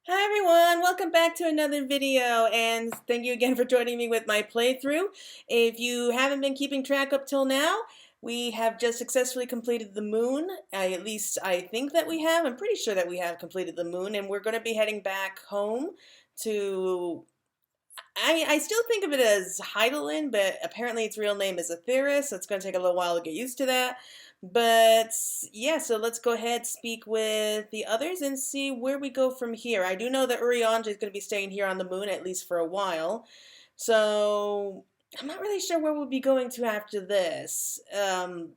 Hi everyone, welcome back to another video and thank you again for joining me with my playthrough. If you haven't been keeping track up till now, we have just successfully completed the moon. At least I think that we have. I'm pretty sure that we have completed the moon and we're going to be heading back home to... I still think of it as Heidelin, but apparently its real name is Aetheris, so it's going to take a little while to get used to that. But yeah, so let's go ahead, speak with the others, and see where we go from here. I do know that Urianger is going to be staying here on the moon at least for a while, so I'm not really sure where we'll be going to after this. I'm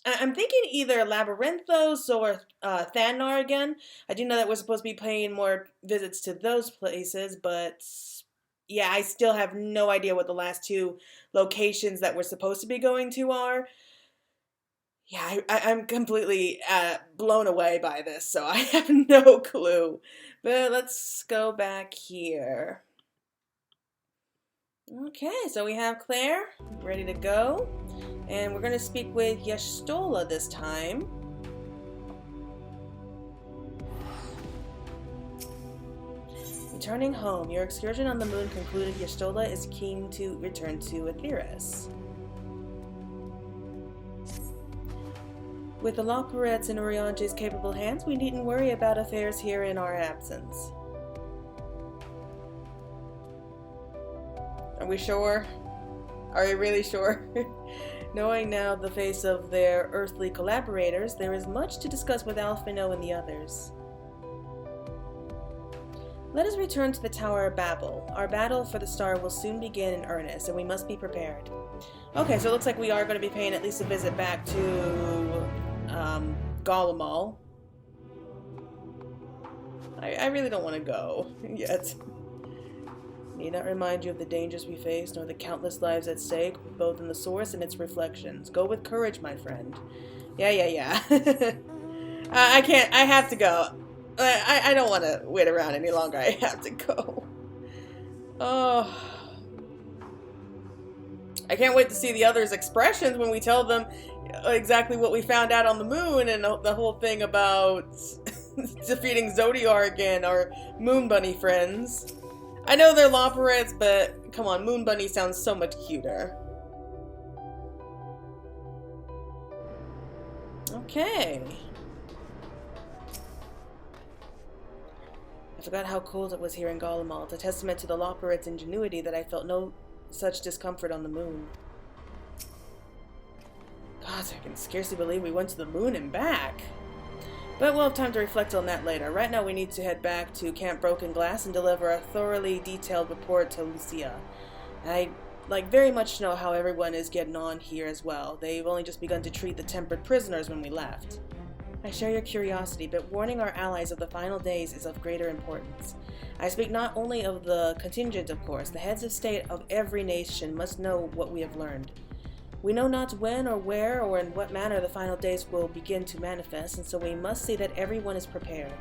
thinking either Labyrinthos or Thanar again. I do know that we're supposed to be paying more visits to those places, but yeah, I still have no idea what the last two locations that we're supposed to be going to are. Yeah, I'm completely blown away by this, so I have no clue. But let's go back here. Okay, so we have Claire ready to go. And we're going to speak with Y'shtola this time. Returning home, your excursion on the moon concluded. Y'shtola is keen to return to Aetheris. With the Loporettes in Urianger's capable hands, we needn't worry about affairs here in our absence. Are we sure? Are we really sure? Knowing now the face of their earthly collaborators, there is much to discuss with Alphino and the others. Let us return to the Tower of Babel. Our battle for the star will soon begin in earnest, and we must be prepared. Okay, so it looks like we are going to be paying at least a visit back to Golimal. I really don't want to go yet. Need not remind you of the dangers we face, nor the countless lives at stake, both in the source and its reflections. Go with courage, my friend. Yeah. I can't. I have to go. I don't want to wait around any longer. I have to go. Oh. I can't wait to see the others' expressions when we tell them exactly what we found out on the moon and the whole thing about defeating Zodiark and our Moon Bunny friends. I know they're Loporettes, but come on, Moon Bunny sounds so much cuter. Okay. I forgot how cold it was here in Golimal. It's a testament to the Loporettes' ingenuity that I felt no such discomfort on the moon. God, I can scarcely believe we went to the moon and back. But we'll have time to reflect on that later. Right now we need to head back to Camp Broken Glass and deliver a thoroughly detailed report to Lucia. I very much know how everyone is getting on here as well. They've only just begun to treat the tempered prisoners when we left. I share your curiosity, but warning our allies of the final days is of greater importance. I speak not only of the contingent, of course. The heads of state of every nation must know what we have learned. We know not when or where or in what manner the final days will begin to manifest, and so we must see that everyone is prepared.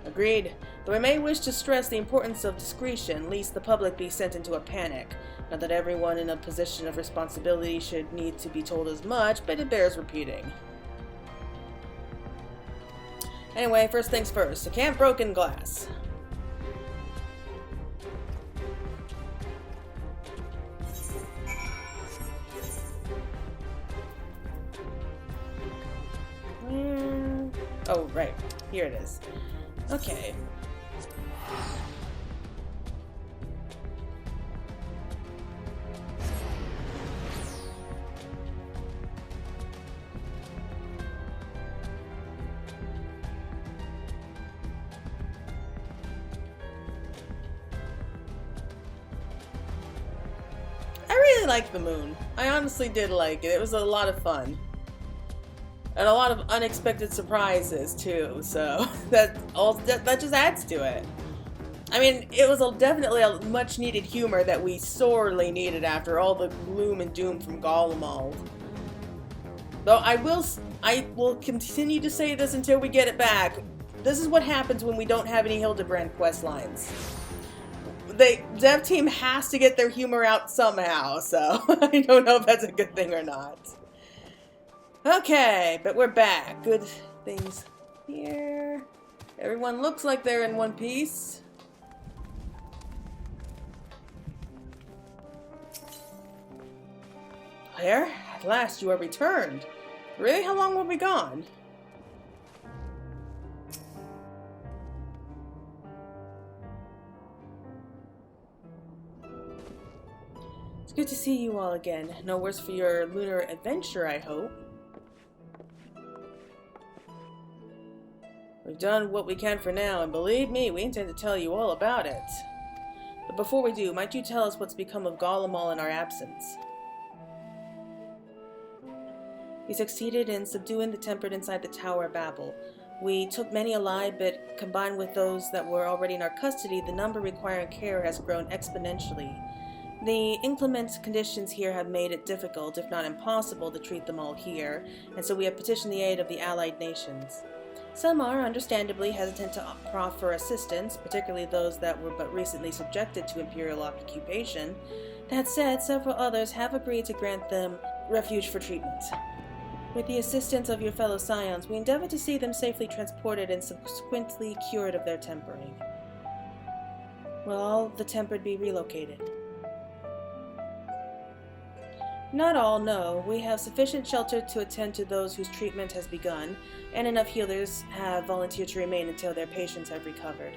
Agreed. Though I may wish to stress the importance of discretion, lest the public be sent into a panic. Not that everyone in a position of responsibility should need to be told as much, but it bears repeating. Anyway, first things first, to Camp Broken Glass. Oh, right. Here it is. Okay. I really liked the moon. I honestly did like it. It was a lot of fun. And a lot of unexpected surprises too, so that just adds to it. I mean, it was definitely a much needed humor that we sorely needed after all the gloom and doom from Golimal. Though I will continue to say this until we get it back. This is what happens when we don't have any Hildebrand quest lines. The dev team has to get their humor out somehow, so I don't know if that's a good thing or not. Okay, but we're back. Good things here. Everyone looks like they're in one piece. There, at last you are returned. Really? How long were we gone? It's good to see you all again. No worse for your lunar adventure, I hope. We've done what we can for now, and believe me, we intend to tell you all about it. But before we do, might you tell us what's become of Golemall in our absence? We succeeded in subduing the tempered inside the Tower of Babel. We took many alive, but combined with those that were already in our custody, the number requiring care has grown exponentially. The inclement conditions here have made it difficult, if not impossible, to treat them all here, and so we have petitioned the aid of the allied nations. Some are, understandably, hesitant to proffer assistance, particularly those that were but recently subjected to imperial occupation. That said, several others have agreed to grant them refuge for treatment. With the assistance of your fellow scions, we endeavor to see them safely transported and subsequently cured of their tempering. Will all the tempered be relocated? Not all, no. We have sufficient shelter to attend to those whose treatment has begun, and enough healers have volunteered to remain until their patients have recovered.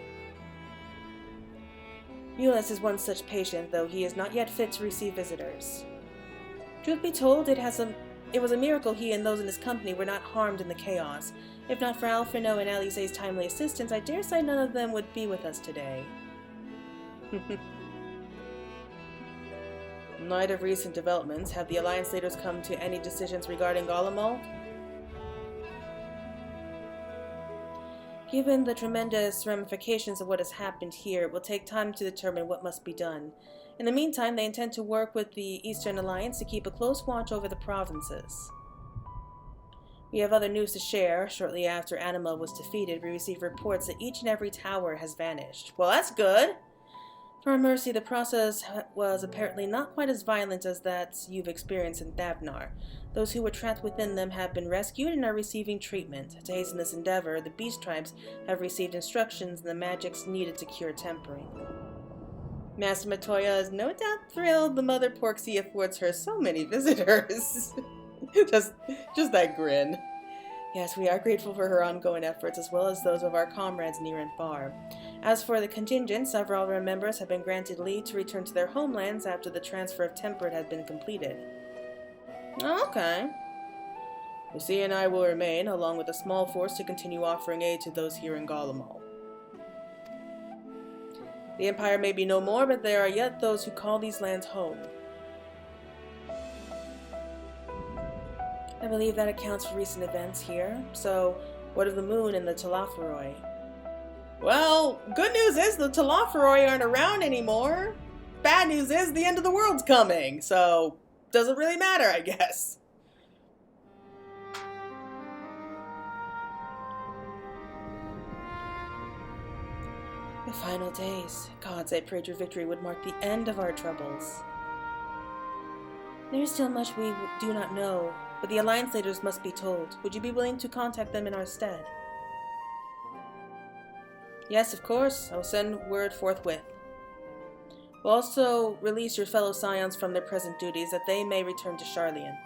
Ulysses is one such patient, though he is not yet fit to receive visitors. Truth be told, it was a miracle he and those in his company were not harmed in the chaos. If not for Alfredo and Alice's timely assistance, I dare say none of them would be with us today. In light of recent developments, have the Alliance leaders come to any decisions regarding Golemall? Given the tremendous ramifications of what has happened here, it will take time to determine what must be done. In the meantime, they intend to work with the Eastern Alliance to keep a close watch over the provinces. We have other news to share. Shortly after Anima was defeated, we received reports that each and every tower has vanished. Well, that's good! For our mercy, the process was apparently not quite as violent as that you've experienced in Thavnar. Those who were trapped within them have been rescued and are receiving treatment. To hasten this endeavor, the beast tribes have received instructions and the magics needed to cure tempering. Master Matoya is no doubt thrilled the Mother Porksy affords her so many visitors. just that grin. Yes, we are grateful for her ongoing efforts, as well as those of our comrades near and far. As for the contingent, several of our members have been granted leave to return to their homelands after the transfer of Tempered had been completed. Okay. Lucia and I will remain, along with a small force, to continue offering aid to those here in Golemall. The Empire may be no more, but there are yet those who call these lands home. I believe that accounts for recent events here. So, what of the moon and the Telophoroi? Well, good news is the Telophoroi aren't around anymore. Bad news is the end of the world's coming, so doesn't really matter, I guess. The final days. Gods, I prayed your victory would mark the end of our troubles. There is still much we do not know, but the Alliance leaders must be told. Would you be willing to contact them in our stead? Yes, of course. I will send word forthwith. We'll also release your fellow scions from their present duties, that they may return to Sharlayan.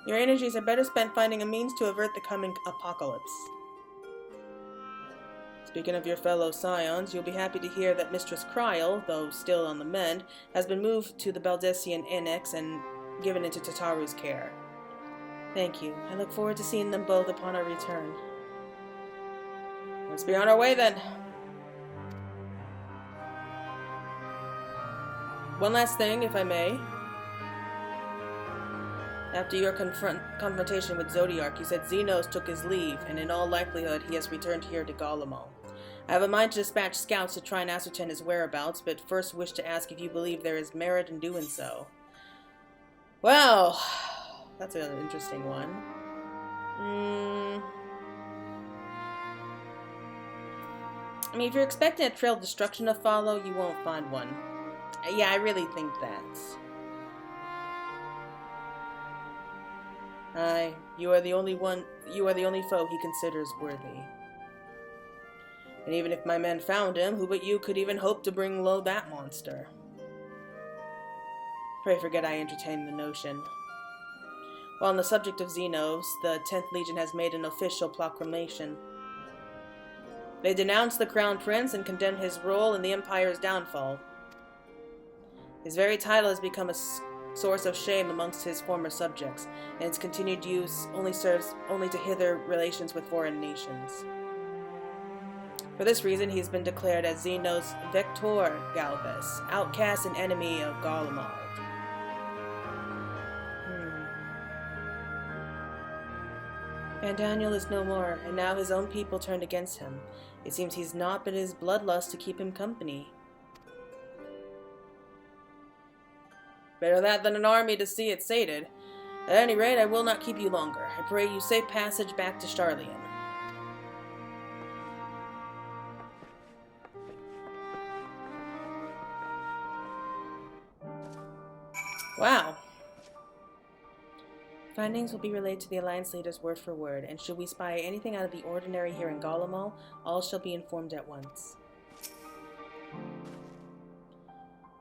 Your energies are better spent finding a means to avert the coming apocalypse. Speaking of your fellow scions, you'll be happy to hear that Mistress Kryl, though still on the mend, has been moved to the Baldessian Annex and given into Tataru's care. Thank you. I look forward to seeing them both upon our return. Let's be on our way then. One last thing, if I may. After your confrontation with Zodiark, you said Xenos took his leave, and in all likelihood he has returned here to Golemall. I have a mind to dispatch scouts to try and ascertain his whereabouts, but first wish to ask if you believe there is merit in doing so. Well, that's an interesting one. I mean, if you're expecting a trail of destruction to follow, you won't find one. Yeah, I really think that. Aye, you are the only foe he considers worthy. And even if my men found him, who but you could even hope to bring low that monster? Pray forget I entertained the notion. While on the subject of Xenos, the 10th Legion has made an official proclamation. They denounce the Crown Prince and condemn his role in the Empire's downfall. His very title has become a source of shame amongst his former subjects, and its continued use only serves to hither relations with foreign nations. For this reason, he has been declared as Xenos Vector Galvus, outcast and enemy of Garlemald. And Daniel is no more, and now his own people turned against him. It seems he's not but his bloodlust to keep him company. Better that than an army to see it sated. At any rate, I will not keep you longer. I pray you safe passage back to Sharlayan. Wow. Findings will be relayed to the Alliance leaders word for word, and should we spy anything out of the ordinary here in Garlemald, all shall be informed at once.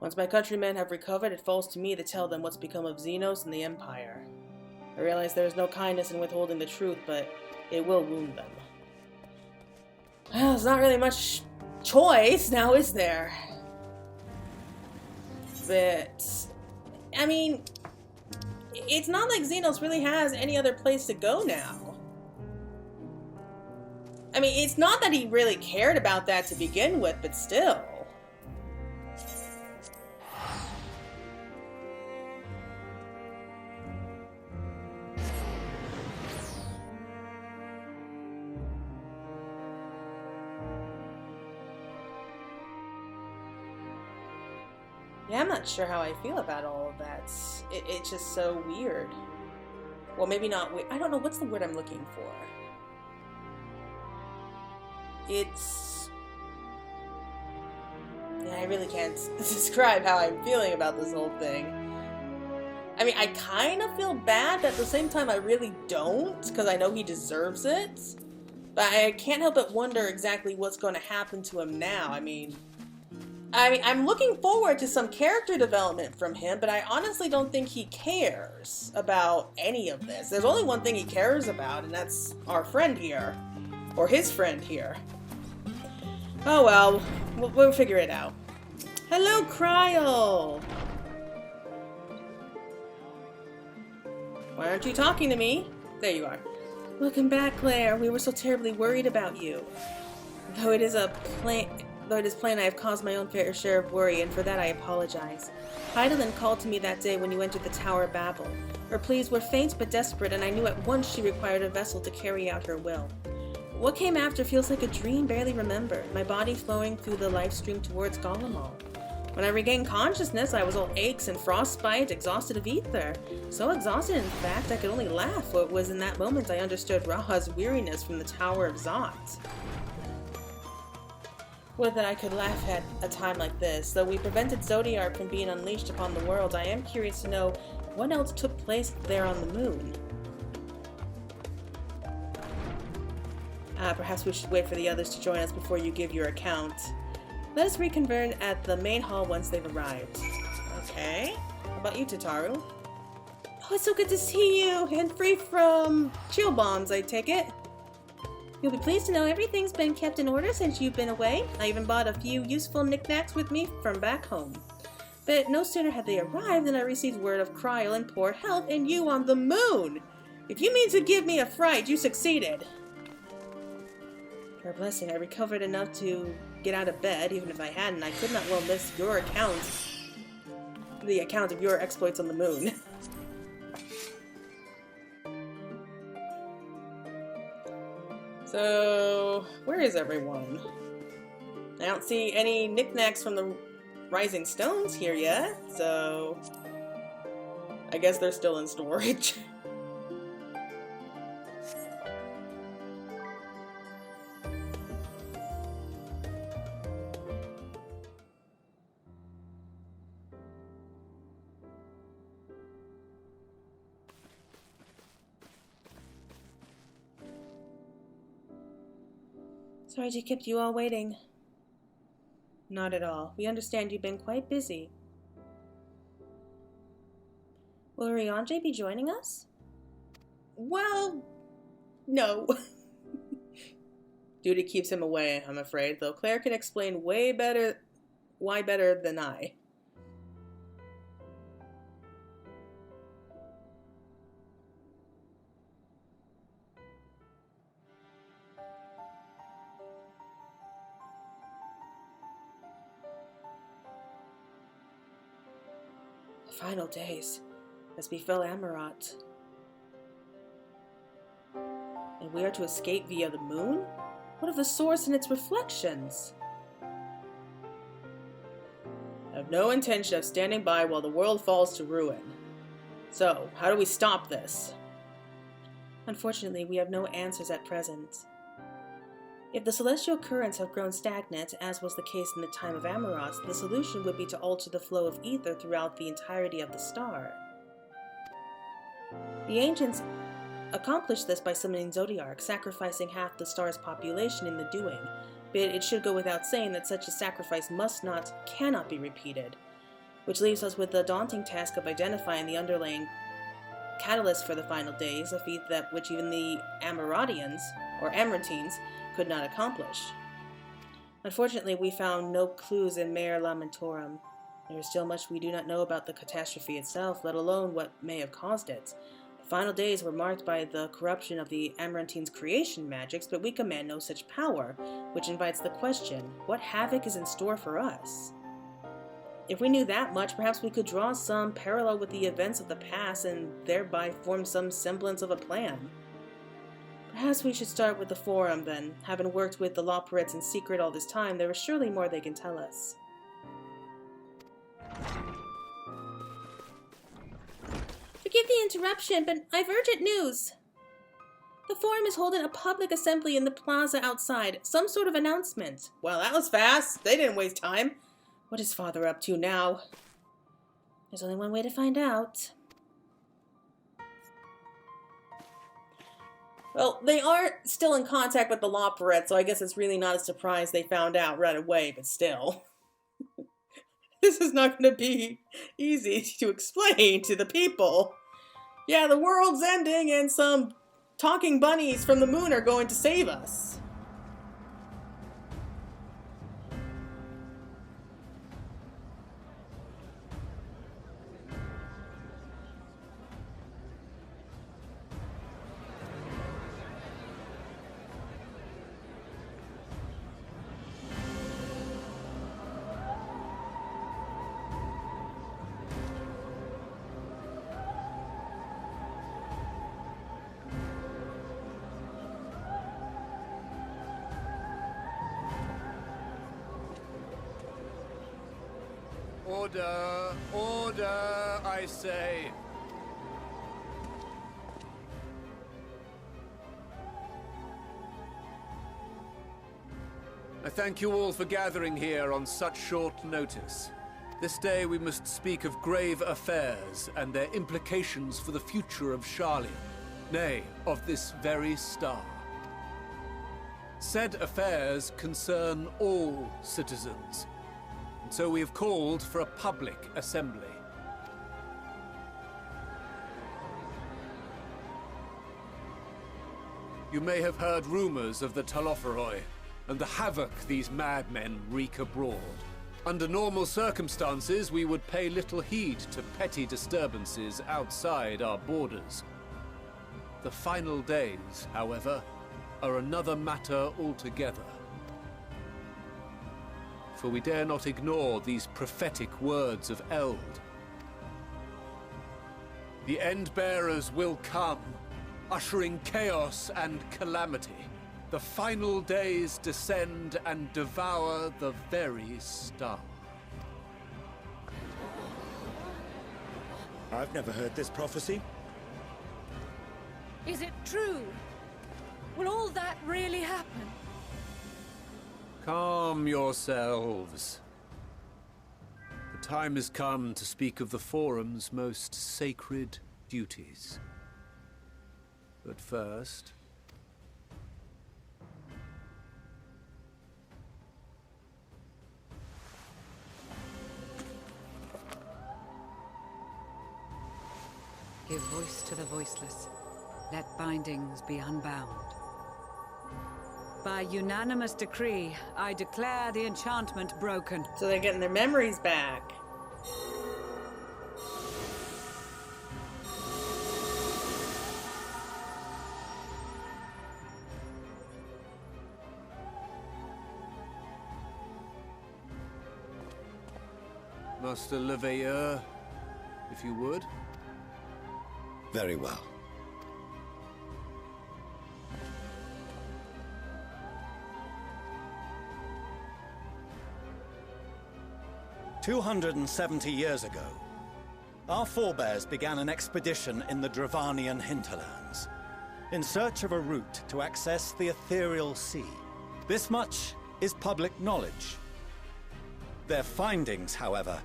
Once my countrymen have recovered, it falls to me to tell them what's become of Xenos and the Empire. I realize there is no kindness in withholding the truth, but it will wound them. Well, there's not really much choice now, is there? But, I mean, it's not like Xenos really has any other place to go now. I mean, it's not that he really cared about that to begin with, but still. Yeah, I'm not sure how I feel about all of that. It's just so weird. Well, maybe not weird. I don't know. What's the word I'm looking for? It's... Yeah, I really can't describe how I'm feeling about this whole thing. I mean, I kind of feel bad, but at the same time I really don't, because I know he deserves it. But I can't help but wonder exactly what's going to happen to him now. I mean, I'm looking forward to some character development from him, but I honestly don't think he cares about any of this. There's only one thing he cares about, and that's our friend here. Or his friend here. Oh well, we'll figure it out. Hello, Kryl! Why aren't you talking to me? There you are. Welcome back, Claire. We were so terribly worried about you. Though it is plain I have caused my own fair share of worry, and for that I apologize. Heidelin called to me that day when you entered the Tower of Babel. Her pleas were faint but desperate, and I knew at once she required a vessel to carry out her will. What came after feels like a dream barely remembered, my body flowing through the life stream towards Garlemald. When I regained consciousness, I was all aches and frostbite, exhausted of ether. So exhausted, in fact, I could only laugh, for it was in that moment I understood Raha's weariness from the Tower of Zot. Would that I could laugh at a time like this. Though we prevented Zodiark from being unleashed upon the world, I am curious to know what else took place there on the moon. Perhaps we should wait for the others to join us before you give your account. Let us reconvene at the main hall once they've arrived. Okay. How about you, Tataru? Oh, it's so good to see you! And free from chill bombs, I take it. You'll be pleased to know everything's been kept in order since you've been away. I even bought a few useful knickknacks with me from back home. But no sooner had they arrived than I received word of Kryl in poor health and you on the moon! If you mean to give me a fright, you succeeded! For a blessing, I recovered enough to get out of bed. Even if I hadn't, I could not well miss your account. The account of your exploits on the moon. So, where is everyone? I don't see any knickknacks from the Rising Stones here yet, so I guess they're still in storage. Sorry to keep you all waiting. Not at all. We understand you've been quite busy. Will Rianjay be joining us? Well, no. Duty keeps him away, I'm afraid, though Claire can explain why better than I. The final days, as befell Amarat. And we are to escape via the moon? What of the source and its reflections? I have no intention of standing by while the world falls to ruin. So, how do we stop this? Unfortunately, we have no answers at present. If the celestial currents have grown stagnant, as was the case in the time of Amaros, the solution would be to alter the flow of ether throughout the entirety of the star. The ancients accomplished this by summoning Zodiark, sacrificing half the star's population in the doing, but it should go without saying that such a sacrifice cannot be repeated, which leaves us with the daunting task of identifying the underlying catalyst for the final days, a feat which even the Amaratians, or Amaratines, could not accomplish. Unfortunately, we found no clues in Mare Lamentorum. There is still much we do not know about the catastrophe itself, let alone what may have caused it. The final days were marked by the corruption of the Amarantines' creation magics, but we command no such power, which invites the question, what havoc is in store for us? If we knew that much, perhaps we could draw some parallel with the events of the past and thereby form some semblance of a plan. Perhaps we should start with the Forum, then. Having worked with the Loporrits in secret all this time, there is surely more they can tell us. Forgive the interruption, but I've urgent news. The Forum is holding a public assembly in the plaza outside. Some sort of announcement. Well, that was fast. They didn't waste time. What is Father up to now? There's only one way to find out. Well, they are still in contact with the Loporrits, so I guess it's really not a surprise they found out right away, but still. This is not going to be easy to explain to the people. Yeah, the world's ending and some talking bunnies from the moon are going to save us. Order! Order, I say! I thank you all for gathering here on such short notice. This day we must speak of grave affairs and their implications for the future of Sharlayan, nay, of this very star. Said affairs concern all citizens, and so we have called for a public assembly. You may have heard rumors of the Telophoroi and the havoc these madmen wreak abroad. Under normal circumstances, we would pay little heed to petty disturbances outside our borders. The final days, however, are another matter altogether. For we dare not ignore these prophetic words of Eld. The Endbearers will come, ushering chaos and calamity. The final days descend and devour the very star. I've never heard this prophecy. Is it true? Will all that really happen? Calm yourselves. The time has come to speak of the Forum's most sacred duties. But first, give voice to the voiceless. Let bindings be unbound. By unanimous decree, I declare the enchantment broken. So they're getting their memories back. Master Leveilleur, if you would. Very well. "270 years ago, our forebears began an expedition in the Dravanian hinterlands, in search of a route to access the ethereal sea. This much is public knowledge. Their findings, however,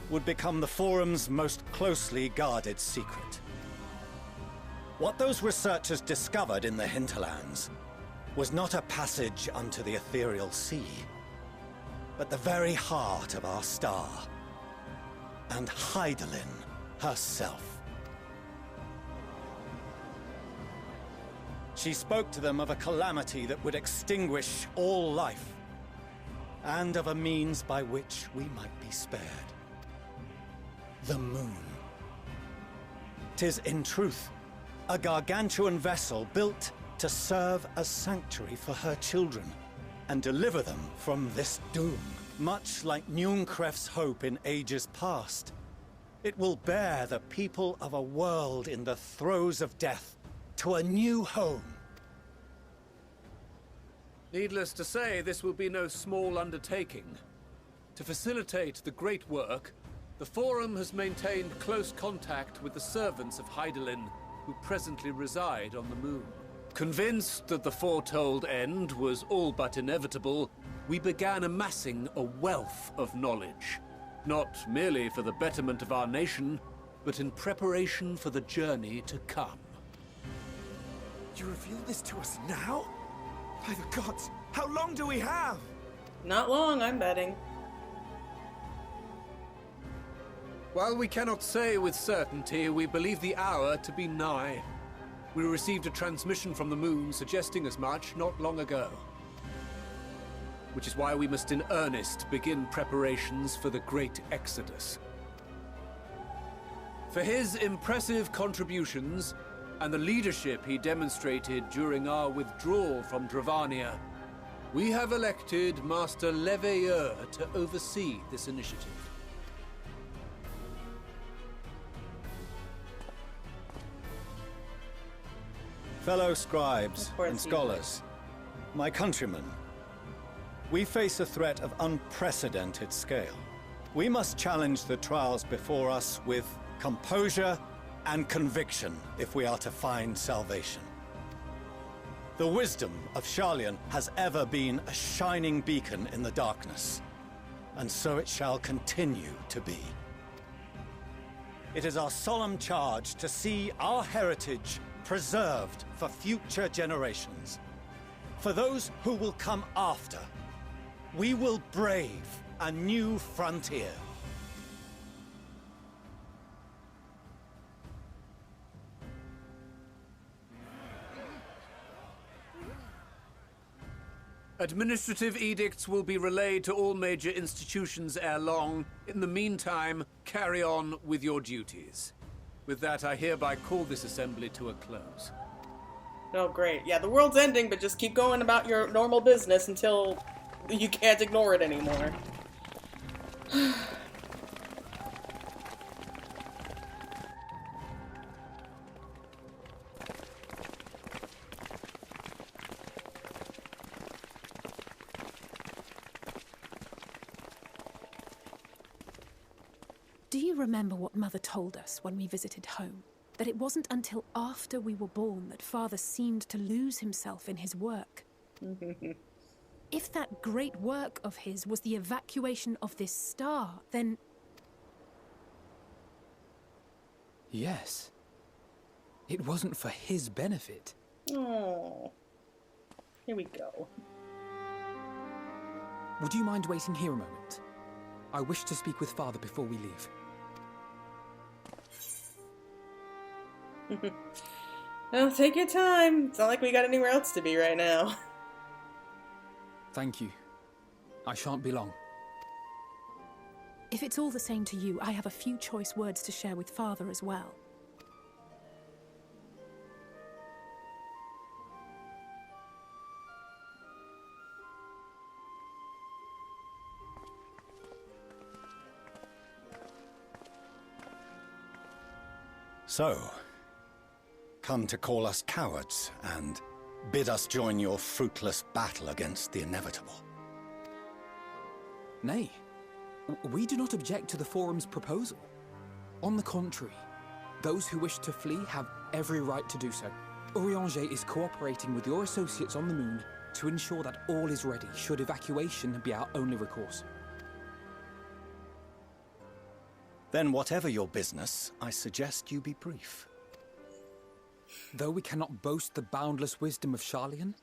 would become the Forum's most closely guarded secret. What those researchers discovered in the hinterlands was not a passage unto the ethereal sea, but the very heart of our star, and Hydaelyn herself. She spoke to them of a calamity that would extinguish all life, and of a means by which we might be spared. The moon. 'Tis in truth a gargantuan vessel built to serve as sanctuary for her children, and deliver them from this doom. Much like Nunkref's hope in ages past, it will bear the people of a world in the throes of death to a new home. Needless to say, this will be no small undertaking. To facilitate the great work, the Forum has maintained close contact with the servants of Hydaelyn, who presently reside on the moon. Convinced that the foretold end was all but inevitable, we began amassing a wealth of knowledge. Not merely for the betterment of our nation, but in preparation for the journey to come. You reveal this to us now? By the gods, how long do we have? Not long, I'm betting. While we cannot say with certainty, we believe the hour to be nigh. We received a transmission from the moon suggesting as much not long ago. Which is why we must in earnest begin preparations for the great exodus. For his impressive contributions, and the leadership he demonstrated during our withdrawal from Dravania, we have elected Master Leveilleur to oversee this initiative. Fellow scribes Of course and you scholars, my countrymen, we face a threat of unprecedented scale. We must challenge the trials before us with composure and conviction if we are to find salvation. The wisdom of Sharlayan has ever been a shining beacon in the darkness, and so it shall continue to be. It is our solemn charge to see our heritage preserved for future generations. For those who will come after, we will brave a new frontier. Administrative edicts will be relayed to all major institutions ere long. In the meantime, carry on with your duties. With that, I hereby call this assembly to a close. Oh, great. Yeah, the world's ending, but just keep going about your normal business until you can't ignore it anymore. Do you remember what Mother told us when we visited home? That it wasn't until after we were born that Father seemed to lose himself in his work. If that great work of his was the evacuation of this star, then... Yes. It wasn't for his benefit. Oh. Here we go. Would you mind waiting here a moment? I wish to speak with Father before we leave. Well, take your time. It's not like we got anywhere else to be right now. Thank you. I shan't be long. If it's all the same to you, I have a few choice words to share with Father as well. So, come to call us cowards and bid us join your fruitless battle against the inevitable. Nay, we do not object to the Forum's proposal. On the contrary, those who wish to flee have every right to do so. Urianger is cooperating with your associates on the moon to ensure that all is ready should evacuation be our only recourse. Then whatever your business, I suggest you be brief. Though we cannot boast the boundless wisdom of Sharlayan,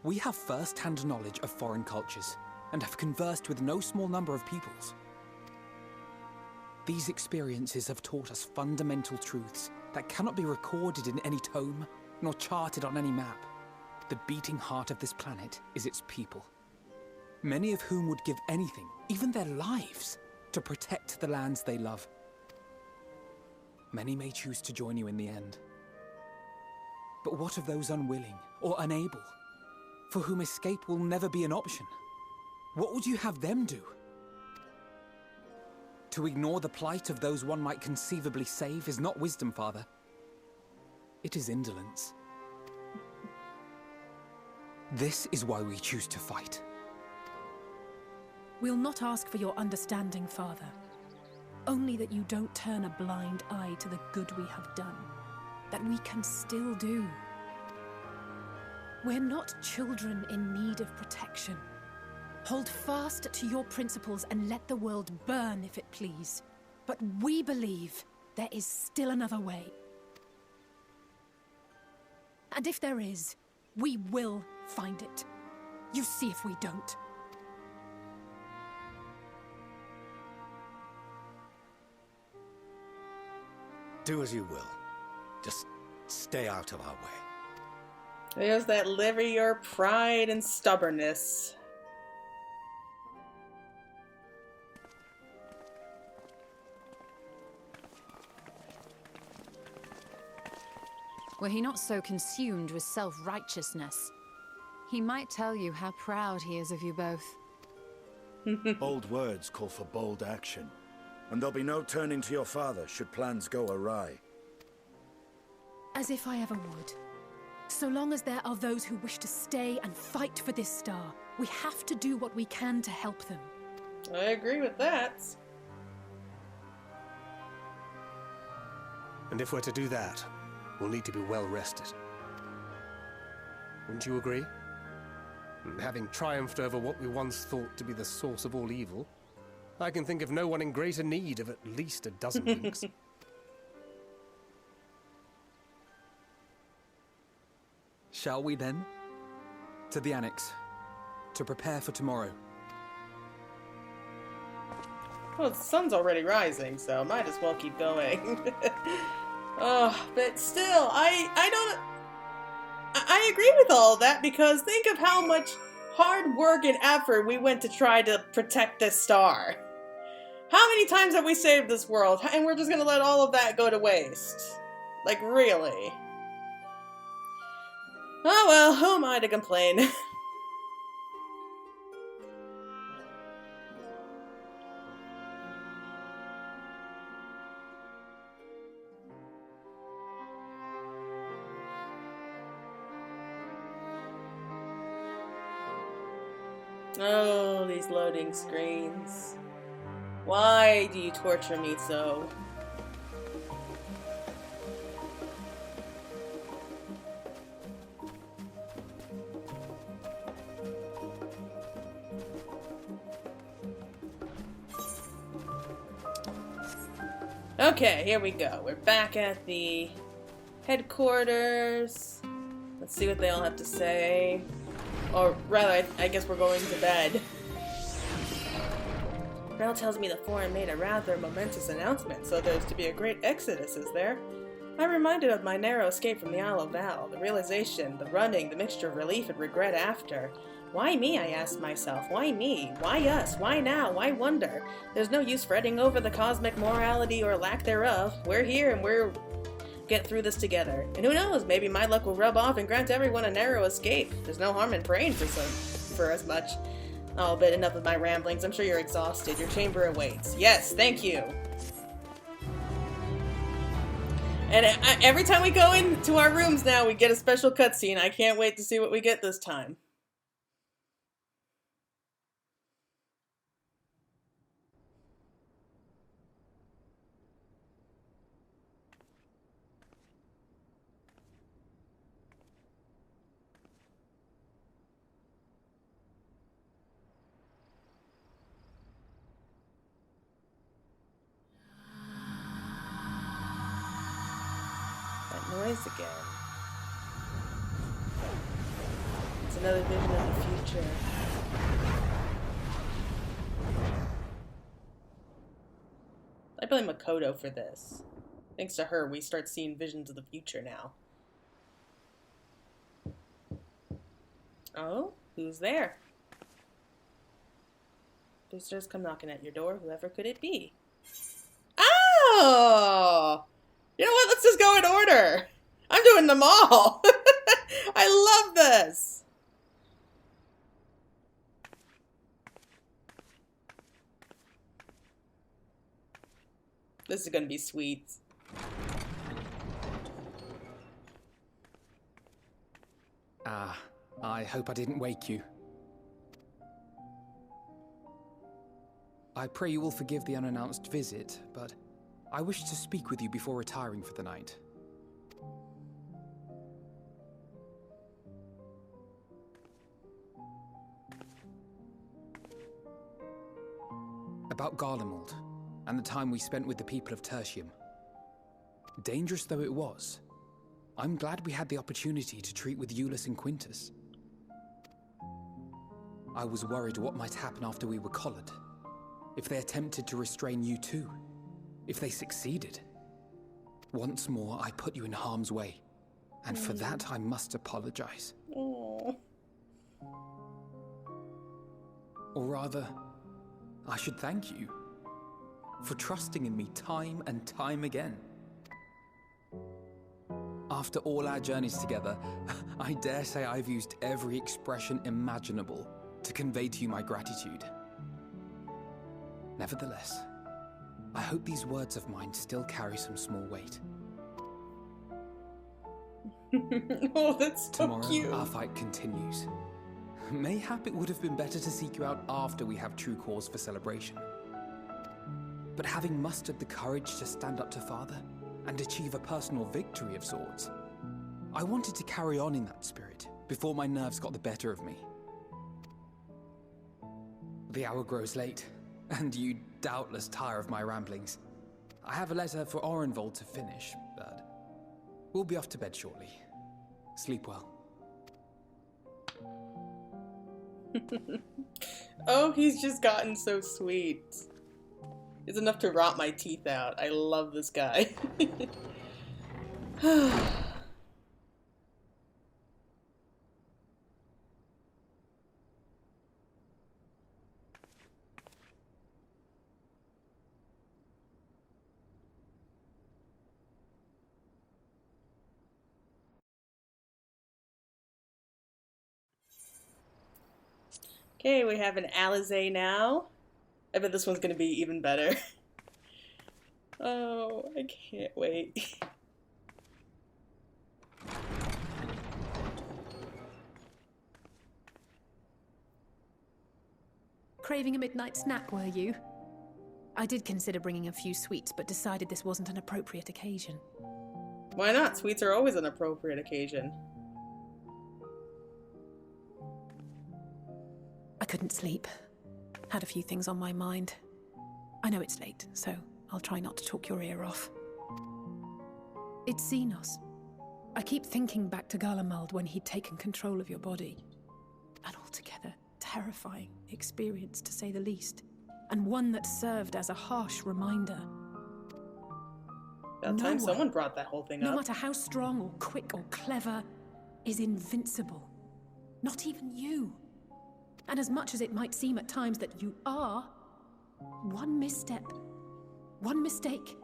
we have first-hand knowledge of foreign cultures and have conversed with no small number of peoples. These experiences have taught us fundamental truths that cannot be recorded in any tome nor charted on any map. The beating heart of this planet is its people, many of whom would give anything, even their lives, to protect the lands they love. Many may choose to join you in the end. But what of those unwilling or unable, for whom escape will never be an option? What would you have them do? To ignore the plight of those one might conceivably save is not wisdom, Father. It is indolence. This is why we choose to fight. We'll not ask for your understanding, Father. Only that you don't turn a blind eye to the good we have done. That we can still do. We're not children in need of protection. Hold fast to your principles and let the world burn if it please. But we believe there is still another way. And if there is, we will find it. You see if we don't. Do as you will. Just stay out of our way. There's that liver your pride and stubbornness. Were he not so consumed with self-righteousness, he might tell you how proud he is of you both. Bold words call for bold action. And there'll be no turning to your father should plans go awry. As if I ever would. So long as there are those who wish to stay and fight for this star, we have to do what we can to help them. I agree with that. And if we're to do that, we'll need to be well rested. Wouldn't you agree? Having triumphed over what we once thought to be the source of all evil, I can think of no one in greater need of at least a dozen winks. Shall we then? To the Annex, to prepare for tomorrow. Well, the sun's already rising, so might as well keep going. Oh, but still, I agree with all that, because think of how much hard work and effort we went to try to protect this star. How many times have we saved this world, and we're just gonna let all of that go to waste? Like, really? Oh well, who am I to complain? Oh, these loading screens. Why do you torture me so? Okay, here we go. We're back at the headquarters. Let's see what they all have to say. Or rather, I guess we're going to bed. Rel tells me the Forum made a rather momentous announcement, so there's to be a great exodus, is there? I'm reminded of my narrow escape from the Isle of Val, the realization, the running, the mixture of relief and regret after. Why me, I asked myself. Why me? Why us? Why now? Why wonder? There's no use fretting over the cosmic morality or lack thereof. We're here and we're get through this together. And who knows, maybe my luck will rub off and grant everyone a narrow escape. There's no harm in praying for as much. Oh, but enough of my ramblings. I'm sure you're exhausted. Your chamber awaits. Yes, thank you. And every time we go into our rooms now, we get a special cutscene. I can't wait to see what we get this time. Noise again. It's another vision of the future. I blame Makoto for this. Thanks to her, we start seeing visions of the future now. Oh, who's there? Visitors come knocking at your door. Whoever could it be? Oh! You know what? Let's just go in order. I'm doing them all. I love this. This is going to be sweet. I hope I didn't wake you. I pray you will forgive the unannounced visit, but I wish to speak with you before retiring for the night. About Garlemald, and the time we spent with the people of Tertium. Dangerous though it was, I'm glad we had the opportunity to treat with Euless and Quintus. I was worried what might happen after we were collared. If they attempted to restrain you too. If they succeeded. Once more, I put you in harm's way. And for that, I must apologize. Aww. Or rather, I should thank you for trusting in me time and time again. After all our journeys together, I dare say I've used every expression imaginable to convey to you my gratitude. Nevertheless, I hope these words of mine still carry some small weight. Oh, that's so Tomorrow, cute. our fight continues. Mayhap it would have been better to seek you out after we have true cause for celebration. But having mustered the courage to stand up to Father and achieve a personal victory of sorts, I wanted to carry on in that spirit before my nerves got the better of me. The hour grows late, and you doubtless tire of my ramblings. I have a letter for Orenvold to finish, but we'll be off to bed shortly. Sleep well. Oh, he's just gotten so sweet. It's enough to rot my teeth out. I love this guy. Okay, we have an Alizé now. I bet this one's gonna be even better. Oh, I can't wait. Craving a midnight snack, were you? I did consider bringing a few sweets, but decided this wasn't an appropriate occasion. Why not? Sweets are always an appropriate occasion. I couldn't sleep. Had a few things on my mind. I know it's late, so I'll try not to talk your ear off. It's Xenos. I keep thinking back to Garlemald when he'd taken control of your body. An altogether terrifying experience, to say the least. And one that served as a harsh reminder. About time someone brought that whole thing up. No matter how strong or quick or clever, is invincible. Not even you. And as much as it might seem at times that you are, one misstep, one mistake,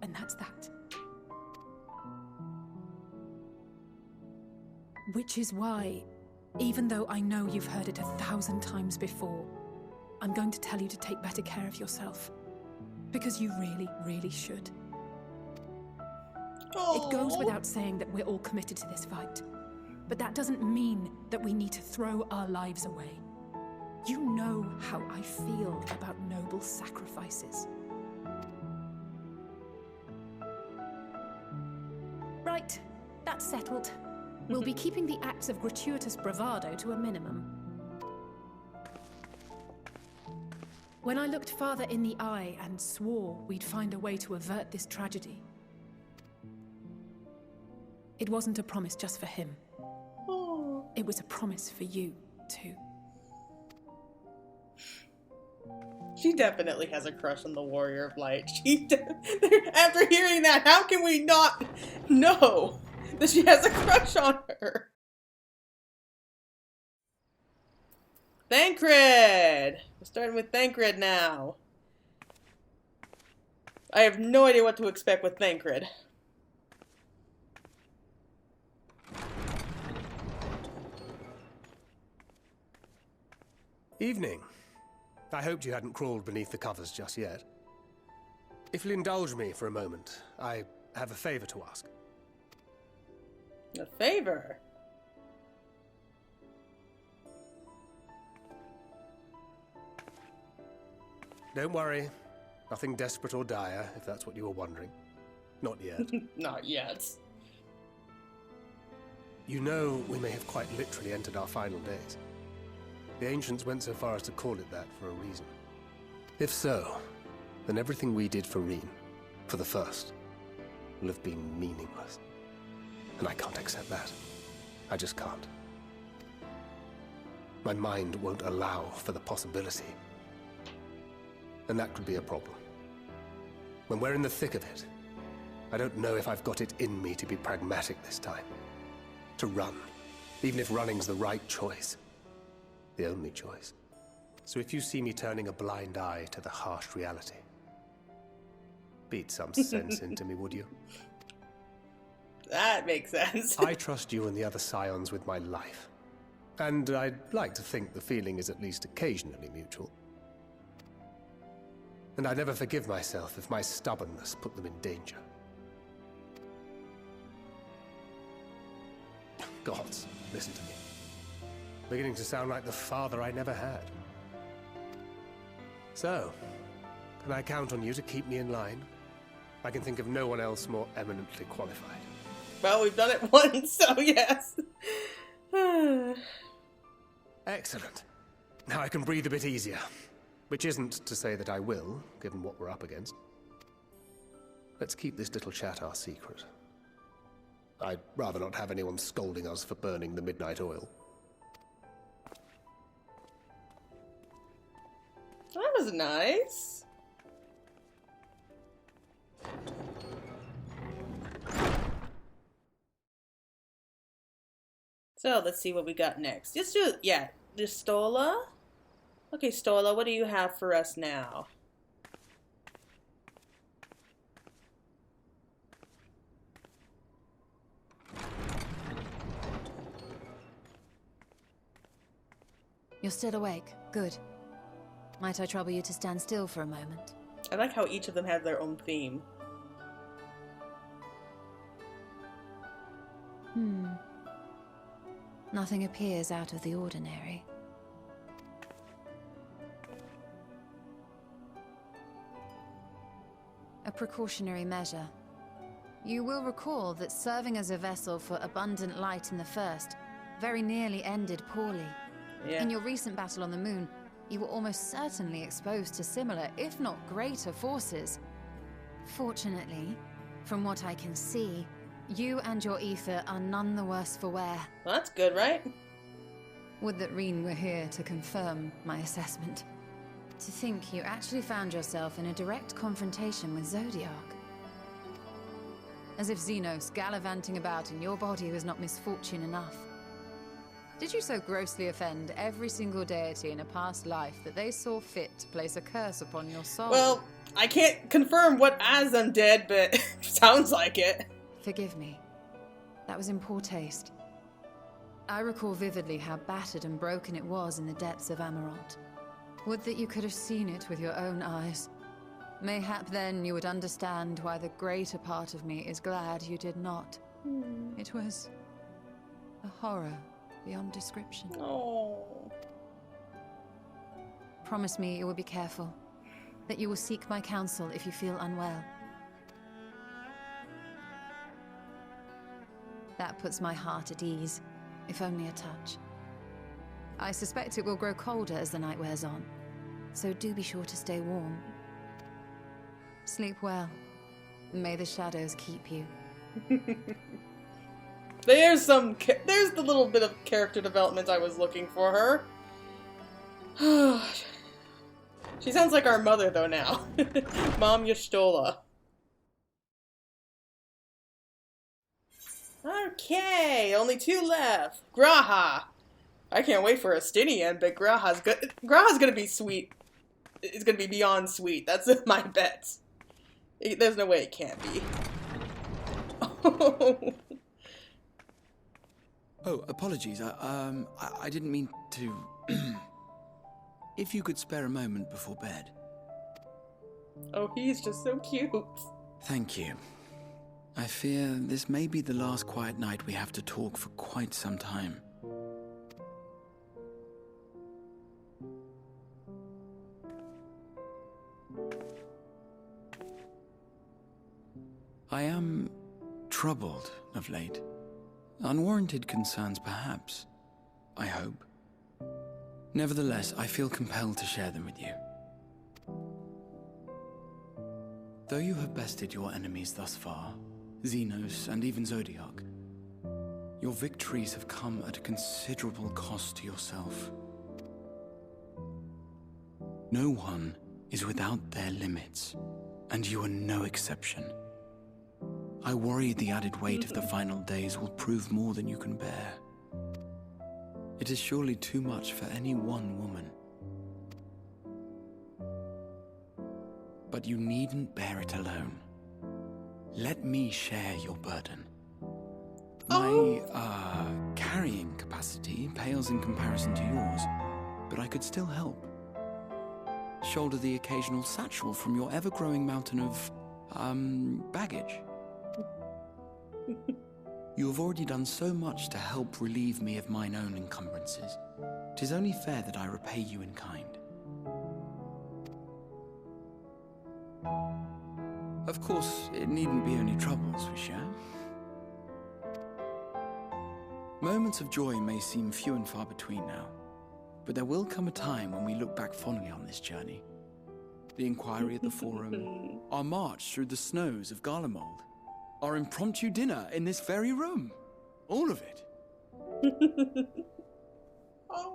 and that's that. Which is why, even though I know you've heard it 1,000 times before, I'm going to tell you to take better care of yourself. Because you really, really should. Aww. It goes without saying that we're all committed to this fight. But that doesn't mean that we need to throw our lives away. You know how I feel about noble sacrifices. Right, that's settled. We'll be keeping the acts of gratuitous bravado to a minimum. When I looked Father in the eye and swore we'd find a way to avert this tragedy, it wasn't a promise just for him. It was a promise for you, too. She definitely has a crush on the Warrior of Light. After hearing that, how can we not know that she has a crush on her? Thancred! We're starting with Thancred now. I have no idea what to expect with Thancred. Evening. I hoped you hadn't crawled beneath the covers just yet. If you'll indulge me for a moment, I have a favor to ask. A favor? Don't worry. Nothing desperate or dire, if that's what you were wondering. Not yet. Not yet. You know, we may have quite literally entered our final days. The ancients went so far as to call it that for a reason. If so, then everything we did for Rean, for the first, will have been meaningless. And I can't accept that. I just can't. My mind won't allow for the possibility. And that could be a problem. When we're in the thick of it, I don't know if I've got it in me to be pragmatic this time. To run, even if running's the right choice. The only choice. So if you see me turning a blind eye to the harsh reality, beat some sense into me, would you? That makes sense. I trust you and the other scions with my life. And I'd like to think the feeling is at least occasionally mutual. And I never forgive myself if my stubbornness put them in danger. Gods, listen to me. Beginning to sound like the father I never had. So, can I count on you to keep me in line? I can think of no one else more eminently qualified. Well, we've done it once, so yes. Excellent. Now I can breathe a bit easier. Which isn't to say that I will, given what we're up against. Let's keep this little chat our secret. I'd rather not have anyone scolding us for burning the midnight oil. That was nice. So, let's see what we got next. Let's do, yeah, just Stola. Okay, Stola, what do you have for us now? You're still awake. Good. Might I trouble you to stand still for a moment? I like how each of them have their own theme. Nothing appears out of the ordinary. A precautionary measure. You will recall that serving as a vessel for abundant light in the First very nearly ended poorly. Yeah. In your recent battle on the Moon, you were almost certainly exposed to similar, if not greater, forces. Fortunately, from what I can see, you and your ether are none the worse for wear. Well, that's good, right? Would that Rean were here to confirm my assessment. To think you actually found yourself in a direct confrontation with Zodiark. As if Xenos gallivanting about in your body was not misfortune enough. Did you so grossly offend every single deity in a past life that they saw fit to place a curse upon your soul? Well, I can't confirm what as undead, but sounds like it. Forgive me. That was in poor taste. I recall vividly how battered and broken it was in the depths of Amarant. Would that you could have seen it with your own eyes. Mayhap then you would understand why the greater part of me is glad you did not. It was a horror beyond description. Oh. Promise me you will be careful, that you will seek my counsel if you feel unwell. That puts my heart at ease, if only a touch. I suspect it will grow colder as the night wears on, so do be sure to stay warm. Sleep well. May the shadows keep you. There's the little bit of character development I was looking for her. She sounds like our mother though now. Mom Y'shtola. Okay, only 2 left. Graha. I can't wait for Estinian, but Graha's gonna be sweet. It's gonna be beyond sweet. That's my bet. There's no way it can't be. Oh, apologies. I didn't mean to... If you could spare a moment before bed. Oh, he's just so cute. Thank you. I fear this may be the last quiet night we have to talk for quite some time. I am troubled of late. Unwarranted concerns, perhaps. I hope. Nevertheless, I feel compelled to share them with you. Though you have bested your enemies thus far, Xenos and even Zodiac, your victories have come at a considerable cost to yourself. No one is without their limits, and you are no exception. I worry the added weight of the final days will prove more than you can bear. It is surely too much for any one woman. But you needn't bear it alone. Let me share your burden. My, carrying capacity pales in comparison to yours, but I could still help. Shoulder the occasional satchel from your ever-growing mountain of, baggage. You have already done so much to help relieve me of mine own encumbrances. 'Tis only fair that I repay you in kind. Of course, it needn't be only troubles we share. Moments of joy may seem few and far between now, but there will come a time when we look back fondly on this journey. The inquiry at the Forum, our march through the snows of Garlemald, our impromptu dinner in this very room. All of it.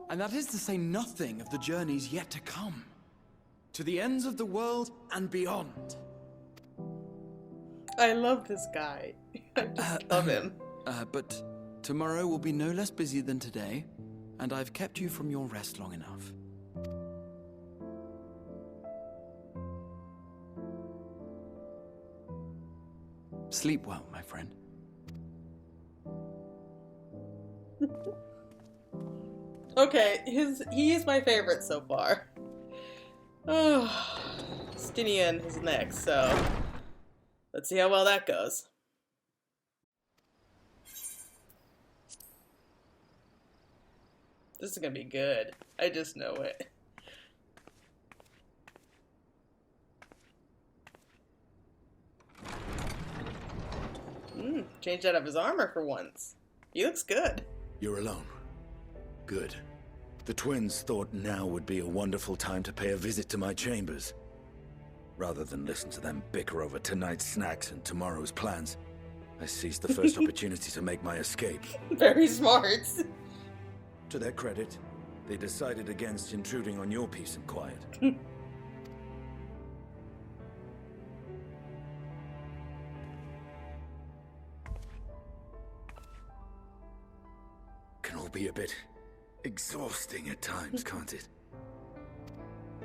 And that is to say nothing of the journeys yet to come. To the ends of the world and beyond. I love this guy. I just love him. But tomorrow will be no less busy than today, and I've kept you from your rest long enough. Sleep well, my friend. Okay, he is my favorite so far. Oh, Stinian is next, so let's see how well that goes. This is gonna be good. I just know it. Changed out of his armor for once. He looks good. You're alone. Good. The twins thought now would be a wonderful time to pay a visit to my chambers. Rather than listen to them bicker over tonight's snacks and tomorrow's plans, I seized the first opportunity to make my escape. Very smart. To their credit, they decided against intruding on your peace and quiet. all be a bit exhausting at times, can't it?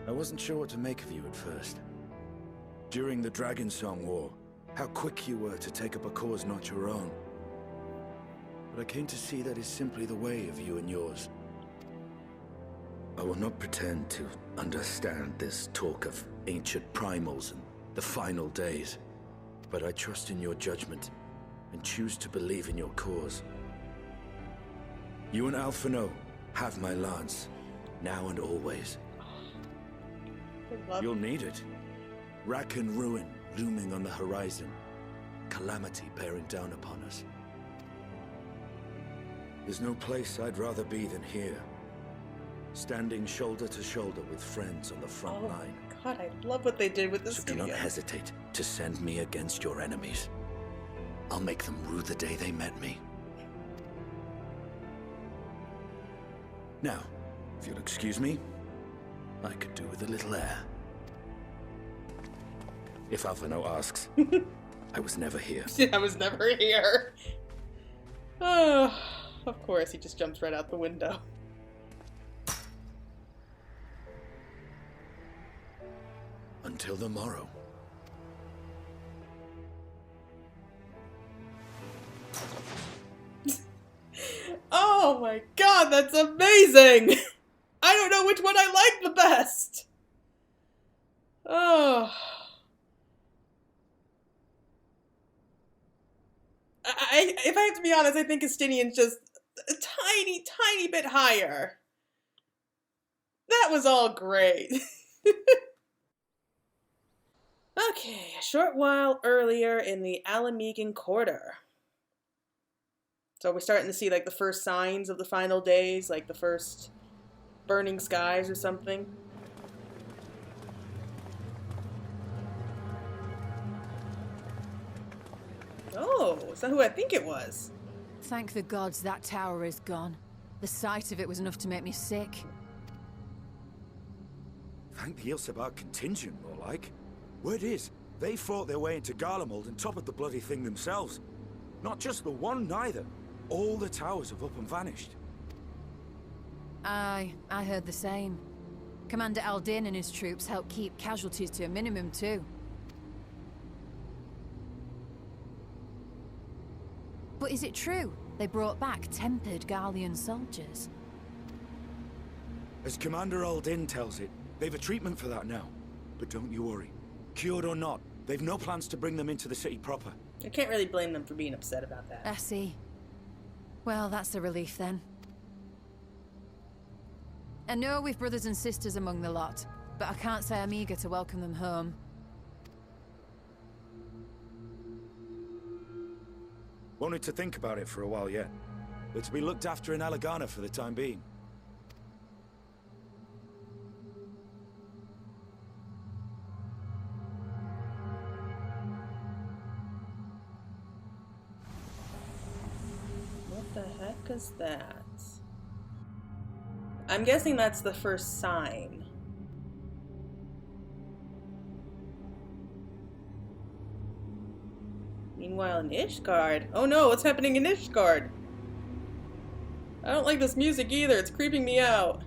I wasn't sure what to make of you at first. During the Dragon Song War, how quick you were to take up a cause not your own. But I came to see that is simply the way of you and yours. I will not pretend to understand this talk of ancient primals and the final days, but I trust in your judgment and choose to believe in your cause. You and Alphino have my lance, now and always. You'll need it. Rack and ruin looming on the horizon. Calamity bearing down upon us. There's no place I'd rather be than here. Standing shoulder to shoulder with friends on the front line. God, I love what they did with this So do not hesitate to send me against your enemies. I'll make them rue the day they met me. Now, if you'll excuse me, I could do with a little air. If Alphino asks, I was never here. I was never here. Oh, of course, he just jumps right out the window. Until the morrow. Oh my god, that's amazing! I don't know which one I like the best. Oh. If I have to be honest, I think Estinian's just a tiny, tiny bit higher. That was all great. Okay, a short while earlier in the Alamegan Quarter. So we're starting to see like the first signs of the final days, like the first burning skies or something. Oh, is that who I think it was? Thank the gods that tower is gone. The sight of it was enough to make me sick. Thank the Ilsabar contingent, more like. Word is, they fought their way into Garlemald and toppled the bloody thing themselves. Not just the one, neither. All the towers have up and vanished. Aye, I heard the same. Commander Aldin and his troops helped keep casualties to a minimum, too. But is it true they brought back tempered Garlean soldiers? As Commander Aldin tells it, they've a treatment for that now. But don't you worry. Cured or not, they've no plans to bring them into the city proper. I can't really blame them for being upset about that. I see. Well, that's a relief then. I know we've brothers and sisters among the lot, but I can't say I'm eager to welcome them home. Wanted to think about it for a while yet. They're to be looked after in Alagana for the time being. What the heck is that? I'm guessing that's the first sign. Meanwhile in Ishgard. Oh no, what's happening in Ishgard? I don't like this music either, it's creeping me out.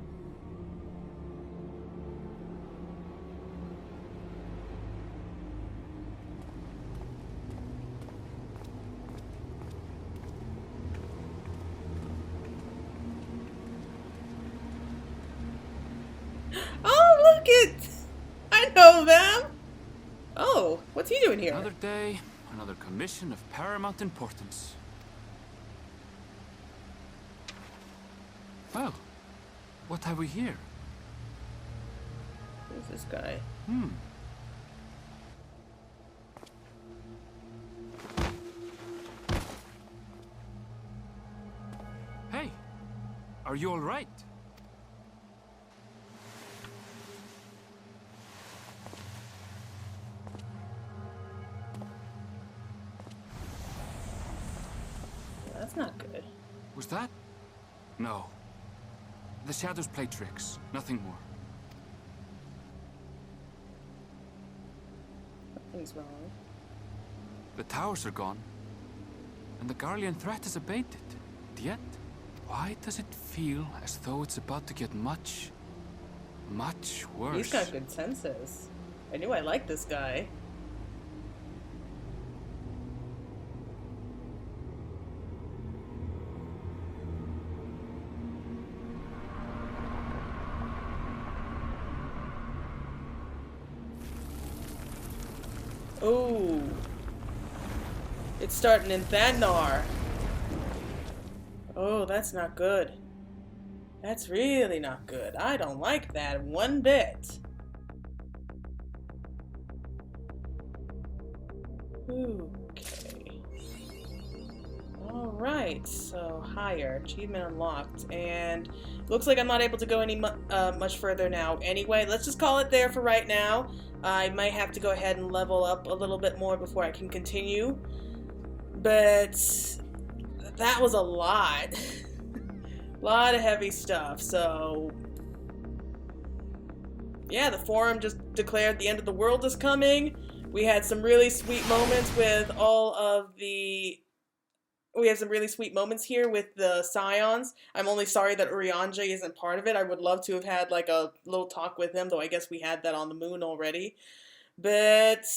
Oh, look it! I know them! Oh, what's he doing here? Another day, another commission of paramount importance. Well, what have we here? Who's this guy? Hey, are you all right? That's not good. Was that? No. The shadows play tricks, nothing more. Something's wrong. The towers are gone, and the Garlean threat is abated. Yet, Why does it feel as though it's about to get much worse? He's got good senses. I knew I liked this guy. Oh, it's starting in Thanar. Oh, that's not good. That's really not good. I don't like that one bit. Okay. Alright, so higher. Achievement unlocked. And looks like I'm not able to go any much further now. Anyway, let's just call it there for right now. I might have to go ahead and level up a little bit more before I can continue. But that was a lot. A lot of heavy stuff, so yeah, the forum just declared the end of the world is coming. We had some really sweet moments with we have some really sweet moments here with the Scions. I'm only sorry that Urianger isn't part of it. I would love to have had like a little talk with him, though I guess we had that on the moon already. But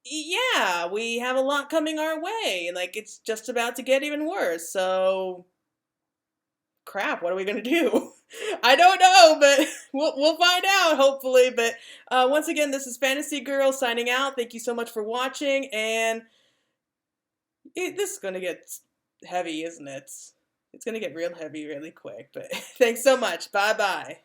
yeah, we have a lot coming our way. Like, it's just about to get even worse, so crap, what are we gonna do? I don't know, but we'll find out, hopefully. But once again, this is Fantasy Girl signing out. Thank you so much for watching, and this is gonna get heavy, isn't it? It's gonna get real heavy really quick, but thanks so much. Bye-bye.